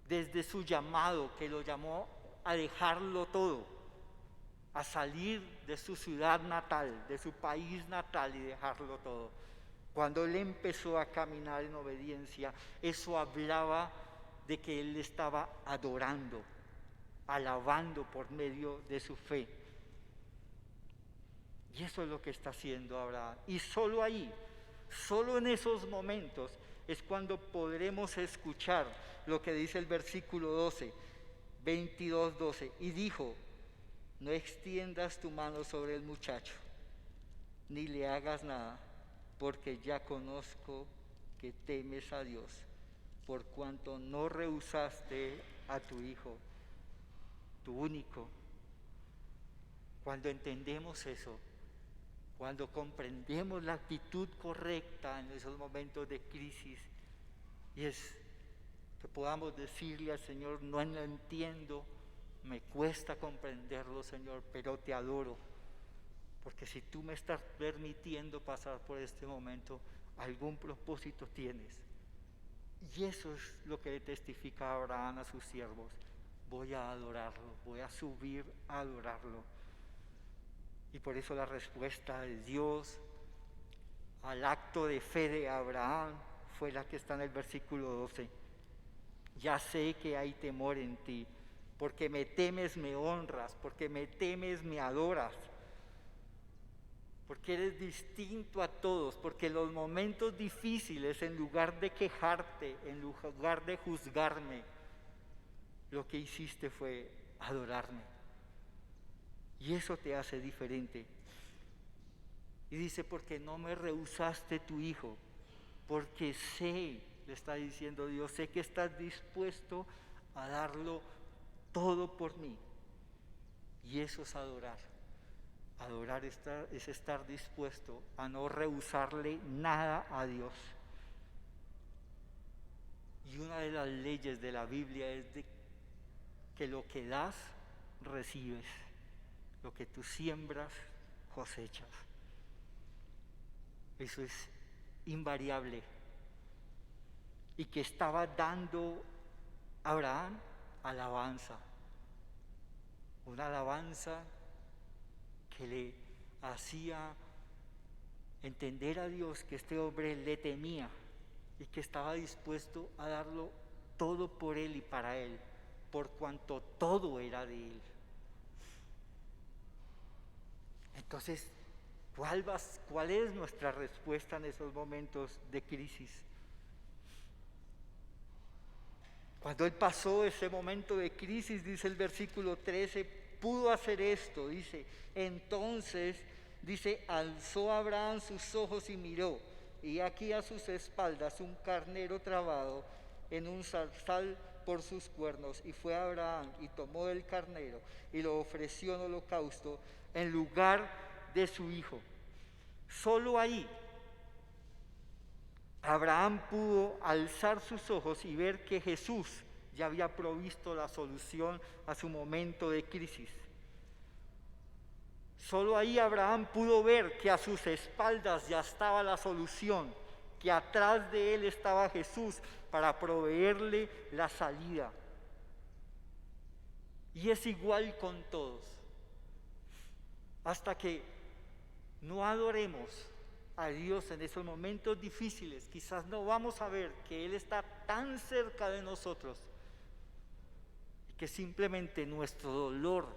Desde su llamado, que lo llamó a dejarlo todo, a salir de su ciudad natal, de su país natal y dejarlo todo. Cuando él empezó a caminar en obediencia, eso hablaba de que él estaba adorando, alabando por medio de su fe. Y eso es lo que está haciendo Abraham. Y solo ahí, solo en esos momentos, es cuando podremos escuchar lo que dice el versículo 12, 22:12. Y dijo: no extiendas tu mano sobre el muchacho, ni le hagas nada, porque ya conozco que temes a Dios, por cuanto no rehusaste a tu hijo, tu único. Cuando entendemos eso, cuando comprendemos la actitud correcta en esos momentos de crisis, y es que podamos decirle al Señor: no lo entiendo, me cuesta comprenderlo, Señor, pero te adoro, porque si tú me estás permitiendo pasar por este momento, algún propósito tienes. Y eso es lo que le testifica Abraham a sus siervos: voy a adorarlo, voy a subir a adorarlo. Y por eso la respuesta de Dios al acto de fe de Abraham fue la que está en el versículo 12. Ya sé que hay temor en ti, porque me temes, me honras, porque me temes, me adoras, porque eres distinto a todos, porque en los momentos difíciles, en lugar de quejarte, en lugar de juzgarme, lo que hiciste fue adorarme. Y eso te hace diferente. Y dice: porque no me rehusaste tu hijo, porque sé, le está diciendo Dios, sé que estás dispuesto a darlo todo por mí. Y eso es adorar. Adorar es estar dispuesto a no rehusarle nada a Dios. Y una de las leyes de la Biblia es de que lo que das, recibes. Lo que tú siembras, cosechas. Eso es invariable. Y que estaba dando Abraham alabanza. Una alabanza que le hacía entender a Dios que este hombre le temía y que estaba dispuesto a darlo todo por él y para él, por cuanto todo era de él. Entonces, ¿cuál es nuestra respuesta en esos momentos de crisis? Cuando él pasó ese momento de crisis, dice el versículo 13, pudo hacer esto, dice, entonces, dice, alzó Abraham sus ojos y miró, y aquí a sus espaldas un carnero trabado en un zarzal por sus cuernos, y fue Abraham y tomó el carnero y lo ofreció en holocausto en lugar de su hijo. Solo ahí Abraham pudo alzar sus ojos y ver que Jesús ya había provisto la solución a su momento de crisis. Solo ahí Abraham pudo ver que a sus espaldas ya estaba la solución, que atrás de él estaba Jesús para proveerle la salida. Y es igual con todos. Hasta que no adoremos a Dios en esos momentos difíciles, quizás no vamos a ver que Él está tan cerca de nosotros y que simplemente nuestro dolor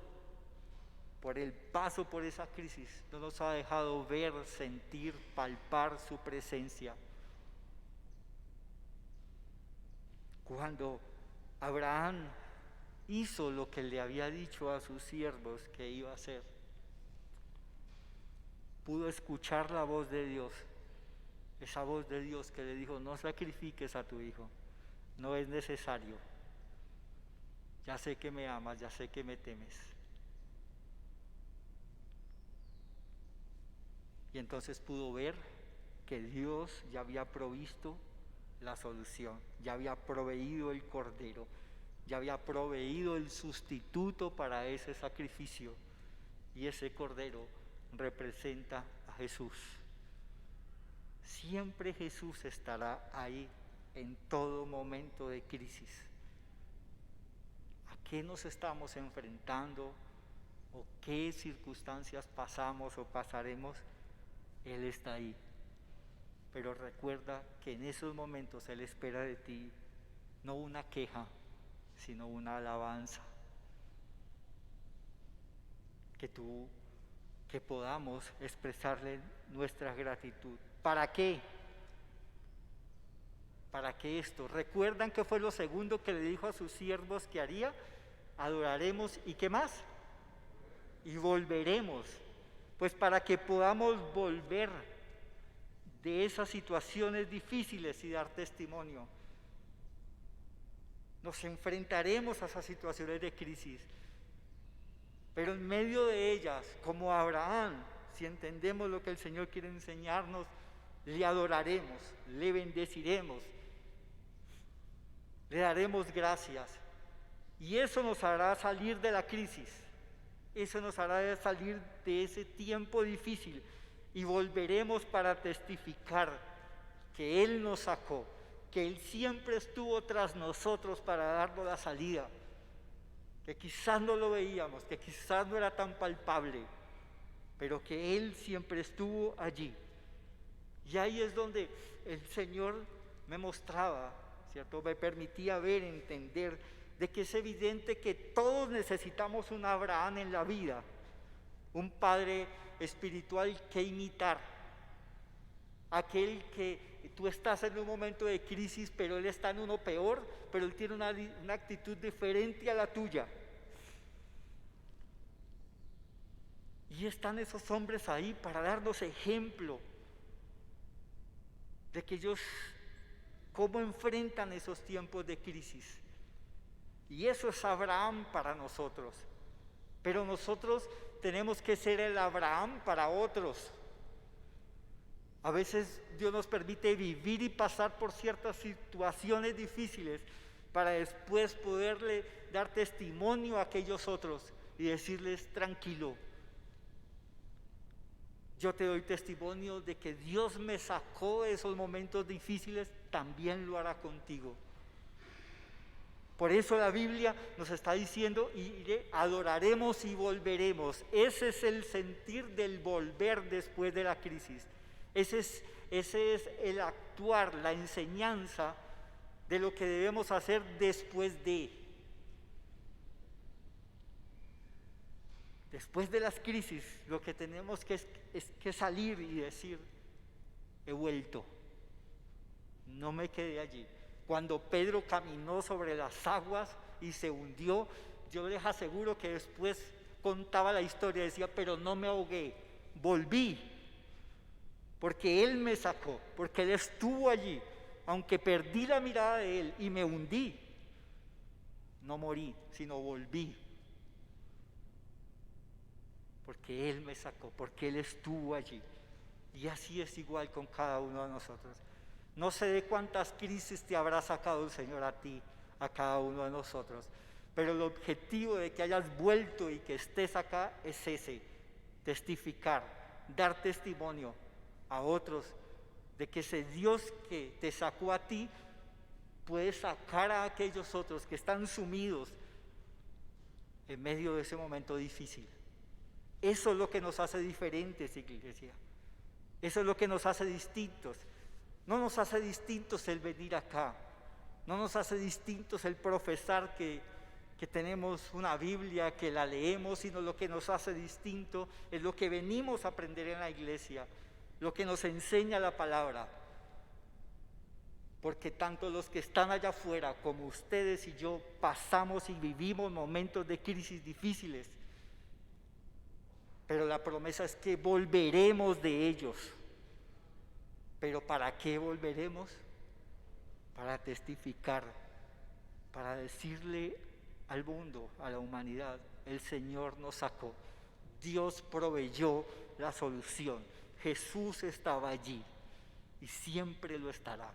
por el paso por esa crisis no nos ha dejado ver, sentir, palpar su presencia. Cuando Abraham hizo lo que le había dicho a sus siervos que iba a hacer, pudo escuchar la voz de Dios, esa voz de Dios que le dijo, no sacrifiques a tu hijo, no es necesario, ya sé que me amas, ya sé que me temes. Y entonces pudo ver que Dios ya había provisto la solución, ya había proveído el cordero, ya había proveído el sustituto para ese sacrificio, y ese cordero representa a Jesús. Siempre Jesús estará ahí en todo momento de crisis. ¿A qué nos estamos enfrentando o qué circunstancias pasamos o pasaremos? Él está ahí. Pero recuerda que en esos momentos Él espera de ti no una queja, sino una alabanza. Que podamos expresarle nuestra gratitud. ¿Para qué? ¿Para qué esto? ¿Recuerdan qué fue lo segundo que le dijo a sus siervos que haría? Adoraremos, ¿y qué más? Y volveremos. Pues para que podamos volver de esas situaciones difíciles y dar testimonio. Nos enfrentaremos a esas situaciones de crisis. Pero en medio de ellas, como Abraham, si entendemos lo que el Señor quiere enseñarnos, le adoraremos, le bendeciremos, le daremos gracias. Y eso nos hará salir de la crisis, eso nos hará salir de ese tiempo difícil y volveremos para testificar que Él nos sacó, que Él siempre estuvo tras nosotros para darnos la salida. Que quizás no lo veíamos, que quizás no era tan palpable, pero que Él siempre estuvo allí. Y ahí es donde el Señor me mostraba, ¿cierto? Me permitía ver, entender, de que es evidente que todos necesitamos un Abraham en la vida, un padre espiritual que imitar, aquel que tú estás en un momento de crisis, pero él está en uno peor, pero él tiene una actitud diferente a la tuya. Y están esos hombres ahí para darnos ejemplo de que ellos cómo enfrentan esos tiempos de crisis. Y eso es Abraham para nosotros. Pero nosotros tenemos que ser el Abraham para otros. A veces Dios nos permite vivir y pasar por ciertas situaciones difíciles para después poderle dar testimonio a aquellos otros y decirles: tranquilo, yo te doy testimonio de que Dios me sacó de esos momentos difíciles, también lo hará contigo. Por eso la Biblia nos está diciendo: y adoraremos y volveremos. Ese es el sentir del volver después de la crisis. Ese es el actuar, la enseñanza de lo que debemos hacer después de. Después de las crisis, lo que tenemos es que salir y decir: he vuelto, no me quedé allí. Cuando Pedro caminó sobre las aguas y se hundió, yo les aseguro que después contaba la historia, decía: pero no me ahogué, volví, porque Él me sacó, porque Él estuvo allí. Aunque perdí la mirada de Él y me hundí, no morí, sino volví. Porque Él me sacó, porque Él estuvo allí. Y así es igual con cada uno de nosotros. No sé de cuántas crisis te habrá sacado el Señor a ti, a cada uno de nosotros, pero el objetivo de que hayas vuelto y que estés acá es ese: testificar, dar testimonio a otros de que ese Dios que te sacó a ti puede sacar a aquellos otros que están sumidos en medio de ese momento difícil. Eso es lo que nos hace diferentes, iglesia. Eso es lo que nos hace distintos. No nos hace distintos el venir acá. No nos hace distintos el profesar que tenemos una Biblia, que la leemos, sino lo que nos hace distinto es lo que venimos a aprender en la iglesia, lo que nos enseña la palabra. Porque tanto los que están allá afuera como ustedes y yo pasamos y vivimos momentos de crisis difíciles. Pero la promesa es que volveremos de ellos. ¿Pero para qué volveremos? Para testificar, para decirle al mundo, a la humanidad: el Señor nos sacó, Dios proveyó la solución, Jesús estaba allí y siempre lo estará.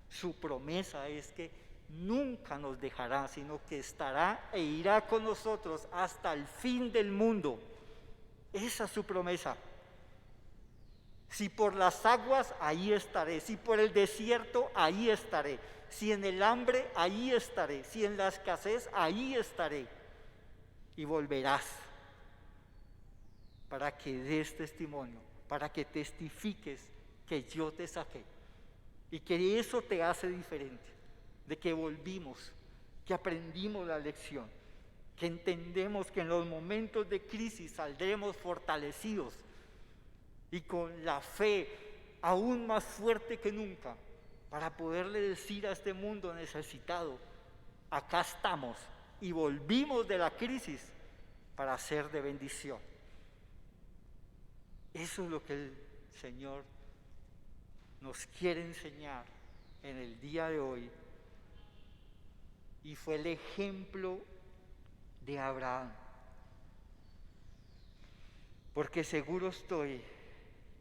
Su promesa es que nunca nos dejará, sino que estará e irá con nosotros hasta el fin del mundo. Esa es su promesa. Si por las aguas, ahí estaré. Si por el desierto, ahí estaré. Si en el hambre, ahí estaré. Si en la escasez, ahí estaré. Y volverás para que des testimonio, para que testifiques que yo te saqué. Y que eso te hace diferente, de que volvimos, que aprendimos la lección, que entendemos que en los momentos de crisis saldremos fortalecidos y con la fe aún más fuerte que nunca para poderle decir a este mundo necesitado: acá estamos y volvimos de la crisis para ser de bendición. Eso es lo que el Señor nos quiere enseñar en el día de hoy, y fue el ejemplo de Abraham, porque seguro estoy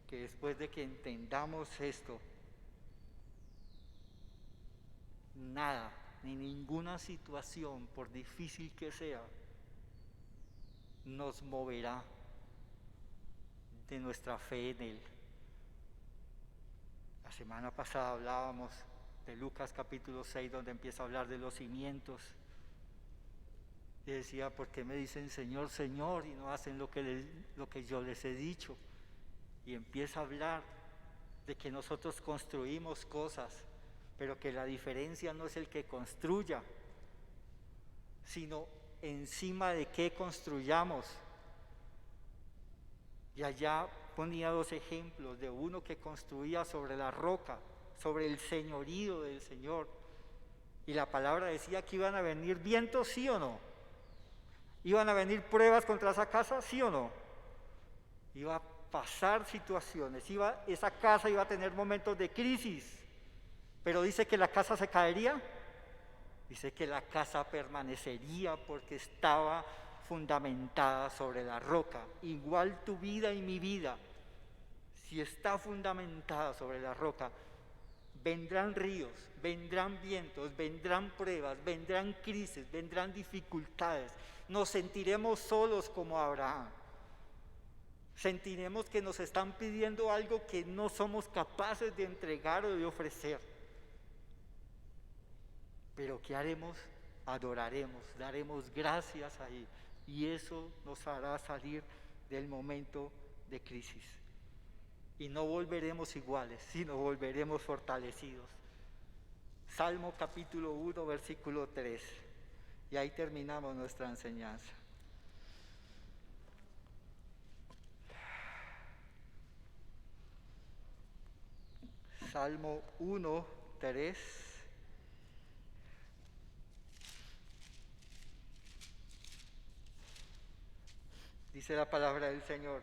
que después de que entendamos esto, nada, ni ninguna situación, por difícil que sea, nos moverá de nuestra fe en Él. La semana pasada hablábamos de Lucas capítulo 6, donde empieza a hablar de los cimientos. Y decía: ¿por qué me dicen Señor, Señor, y no hacen lo que yo les he dicho? Y empieza a hablar de que nosotros construimos cosas, pero que la diferencia no es el que construya, sino encima de qué construyamos. Y allá ponía 2 ejemplos de uno que construía sobre la roca, sobre el señorío del Señor. Y la palabra decía que iban a venir vientos, ¿sí o no? ¿Iban a venir pruebas contra esa casa, sí o no? Iba a pasar situaciones, esa casa iba a tener momentos de crisis, pero dice que la casa se caería. Dice que la casa permanecería porque estaba fundamentada sobre la roca. Igual tu vida y mi vida, si está fundamentada sobre la roca, vendrán ríos, vendrán vientos, vendrán pruebas, vendrán crisis, vendrán dificultades. Nos sentiremos solos como Abraham. Sentiremos que nos están pidiendo algo que no somos capaces de entregar o de ofrecer. Pero ¿qué haremos? Adoraremos, daremos gracias ahí, y eso nos hará salir del momento de crisis. Y no volveremos iguales, sino volveremos fortalecidos. Salmo capítulo 1, versículo 3. Y ahí terminamos nuestra enseñanza. Salmo 1, 3. Dice la palabra del Señor: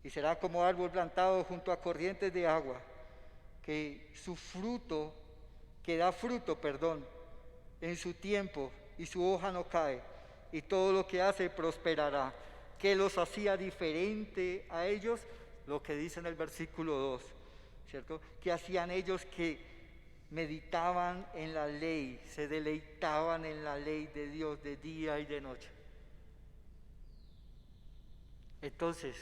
y será como árbol plantado junto a corrientes de agua, que da fruto en su tiempo, y su hoja no cae, y todo lo que hace prosperará. ¿Qué los hacía diferente a ellos? Lo que dice en el versículo 2, ¿cierto? ¿Qué hacían ellos? Que meditaban en la ley, se deleitaban en la ley de Dios de día y de noche. Entonces,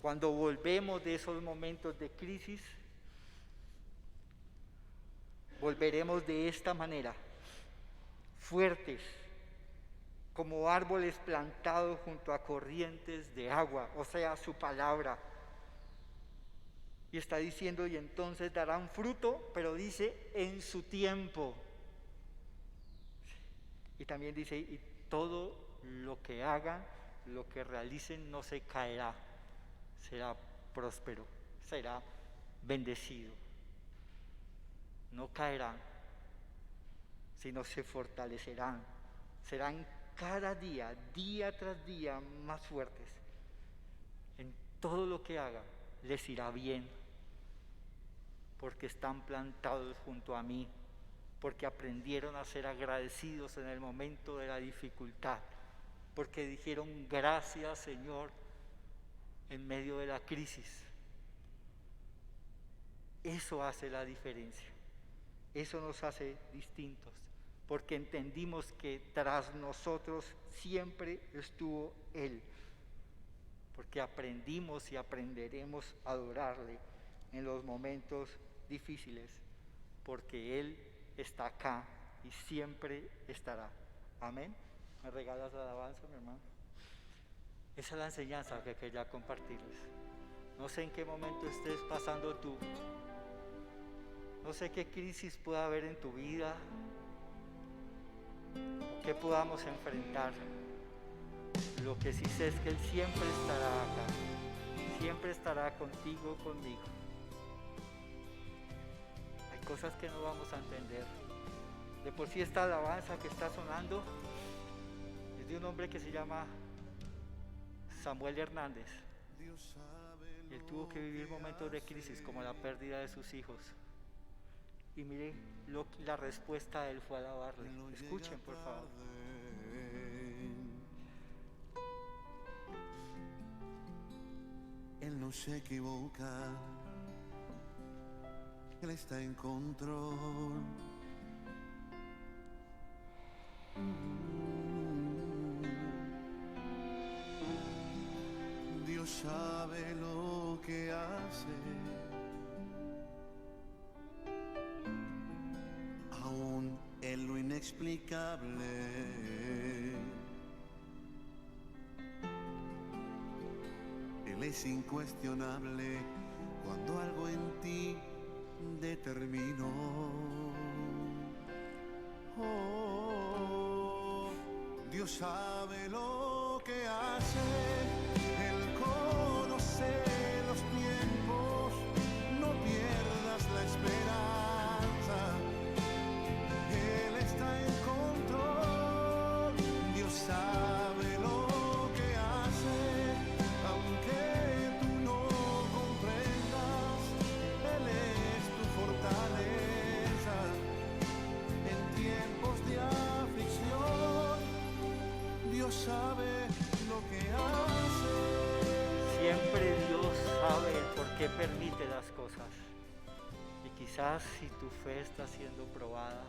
cuando volvemos de esos momentos de crisis, volveremos de esta manera, fuertes, como árboles plantados junto a corrientes de agua, o sea, su palabra. Y está diciendo, y entonces darán fruto, pero dice, en su tiempo. Y también dice, y todo lo que hagan, lo que realicen, no se caerá, será próspero, será bendecido. No caerán, sino se fortalecerán, serán cada día, día tras día, más fuertes. En todo lo que hagan les irá bien, porque están plantados junto a mí, porque aprendieron a ser agradecidos en el momento de la dificultad, porque dijeron gracias, Señor, en medio de la crisis. Eso hace la diferencia, eso nos hace distintos, porque entendimos que tras nosotros siempre estuvo Él, porque aprendimos y aprenderemos a adorarle en los momentos difíciles, porque Él está acá y siempre estará. Amén. ¿Me regalas la alabanza, mi hermano? Esa es la enseñanza que quería compartirles. No sé en qué momento estés pasando tú, no sé qué crisis pueda haber en tu vida, o qué podamos enfrentar. Lo que sí sé es que Él siempre estará acá, siempre estará contigo, conmigo. Hay cosas que no vamos a entender. De por sí esta alabanza que está sonando es de un hombre que se llama Samuel Hernández. Él tuvo que vivir momentos de crisis como la pérdida de sus hijos. Y mire, la respuesta de él fue alabarle. Escuchen, por favor. Él no se equivoca, Él está en control. Dios sabe lo que hace, aún en lo inexplicable. Él es incuestionable cuando algo en ti determinó. Oh, Dios sabe lo que hace, Él conoce los tiempos, no pierdas la esperanza, Él está en control. Dios sabe lo que hace, aunque tú no comprendas, Él es tu fortaleza en tiempos de aflicción. Dios sabe lo que hace. Siempre Dios sabe el por qué permite las cosas. Y quizás si tu fe está siendo probada,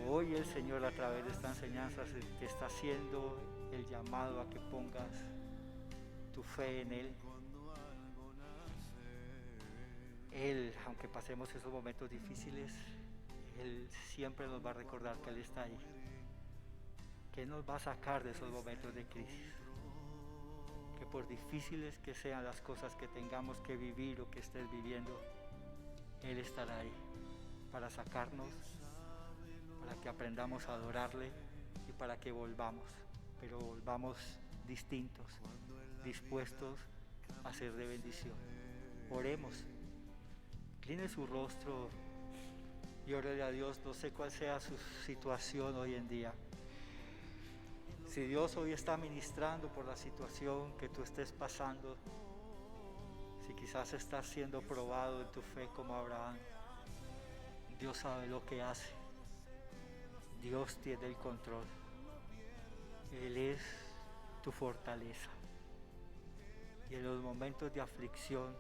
hoy el Señor a través de esta enseñanza te está haciendo el llamado a que pongas tu fe en Él. Él, aunque pasemos esos momentos difíciles, Él siempre nos va a recordar que Él está ahí, que Él nos va a sacar de esos momentos de crisis, que por difíciles que sean las cosas que tengamos que vivir o que estés viviendo, Él estará ahí para sacarnos, para que aprendamos a adorarle y para que volvamos, pero volvamos distintos, dispuestos a ser de bendición. Oremos. Incline su rostro y órele a Dios. No sé cuál sea su situación hoy en día. Si Dios hoy está ministrando por la situación que tú estés pasando, si quizás estás siendo probado en tu fe como Abraham, Dios sabe lo que hace. Dios tiene el control. Él es tu fortaleza. Y en los momentos de aflicción,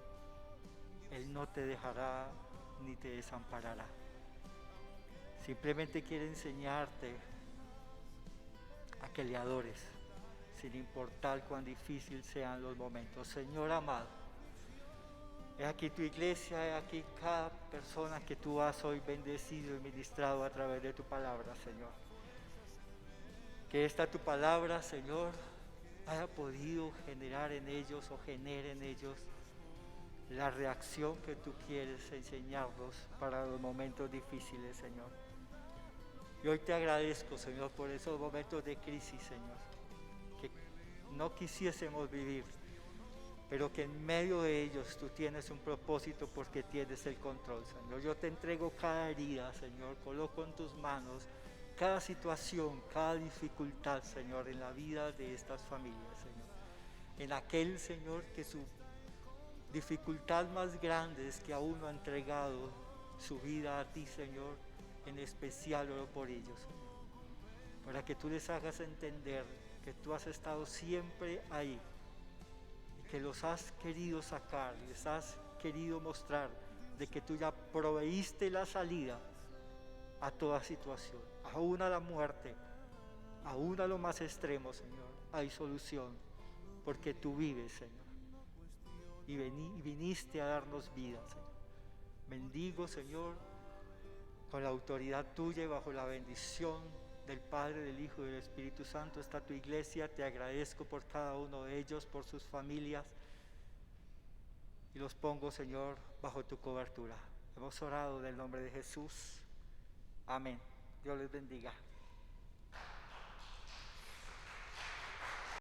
Él no te dejará ni te desamparará. Simplemente quiere enseñarte a que le adores, sin importar cuán difícil sean los momentos. Señor amado, he aquí tu iglesia, he aquí cada persona que tú has hoy bendecido y ministrado a través de tu palabra, Señor. Que esta tu palabra, Señor, haya podido generar en ellos o genere en ellos la reacción que tú quieres enseñarnos para los momentos difíciles, Señor. Y hoy te agradezco, Señor, por esos momentos de crisis, Señor, que no quisiésemos vivir, pero que en medio de ellos tú tienes un propósito porque tienes el control, Señor. Yo te entrego cada herida, Señor, coloco en tus manos cada situación, cada dificultad, Señor, en la vida de estas familias, Señor. En aquel, Señor, que su dificultad más grande es que aún no ha entregado su vida a ti, Señor. En especial oro por ellos, Señor, para que tú les hagas entender que tú has estado siempre ahí y que los has querido sacar, les has querido mostrar de que tú ya proveíste la salida a toda situación, aún a la muerte, aún a lo más extremo, Señor, hay solución, porque tú vives, Señor, y viniste a darnos vida, Señor. Bendigo, Señor, con la autoridad tuya y bajo la bendición del Padre, del Hijo y del Espíritu Santo, está tu iglesia. Te agradezco por cada uno de ellos, por sus familias, y los pongo, Señor, bajo tu cobertura. Hemos orado en el nombre de Jesús. Amén. Dios les bendiga.